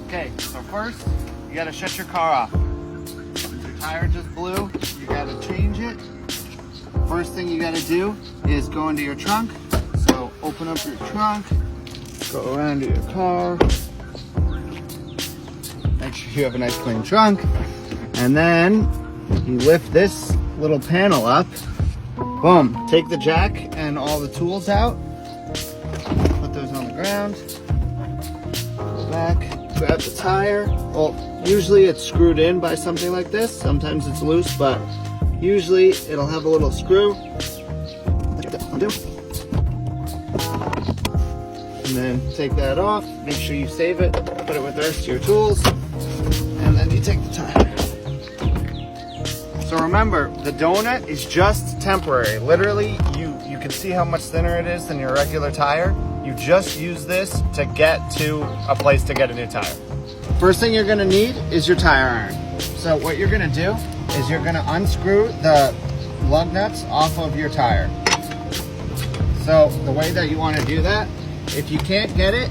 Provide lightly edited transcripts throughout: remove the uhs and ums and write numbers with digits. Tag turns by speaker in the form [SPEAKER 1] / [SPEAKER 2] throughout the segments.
[SPEAKER 1] Okay, so first, you gotta shut your car off. Your tire just blew, you gotta change it. First thing you gotta do is go into your trunk. So open up your trunk, go around to your car. Make sure you have a nice clean trunk. And then you lift this little panel up. Boom, take the jack and all the tools out. Put those on the ground. Go back, grab the tire. Well, usually it's screwed in by something like this. Sometimes it's loose, but usually it'll have a little screw. Undo. And then take that off. Make sure you save it. Put it with the rest of your tools. And then you take the tire. So remember, the donut is just temporary. Literally, you can see how much thinner it is than your regular tire. You just use this to get to a place to get a new tire. First thing you're gonna need is your tire iron. So what you're gonna do is you're gonna unscrew the lug nuts off of your tire. So the way that you wanna do that, if you can't get it,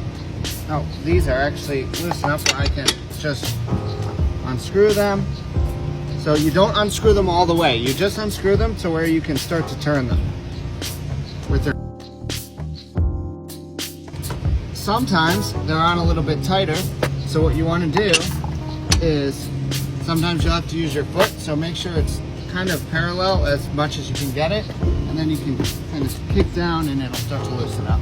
[SPEAKER 1] oh, these are actually loose enough where I can just unscrew them. So you don't unscrew them all the way. You just unscrew them to where you can start to turn them. Sometimes they're on a little bit tighter. So what you want to do is sometimes you'll have to use your foot. So make sure it's kind of parallel as much as you can get it. And then you can kind of kick down and it'll start to loosen up.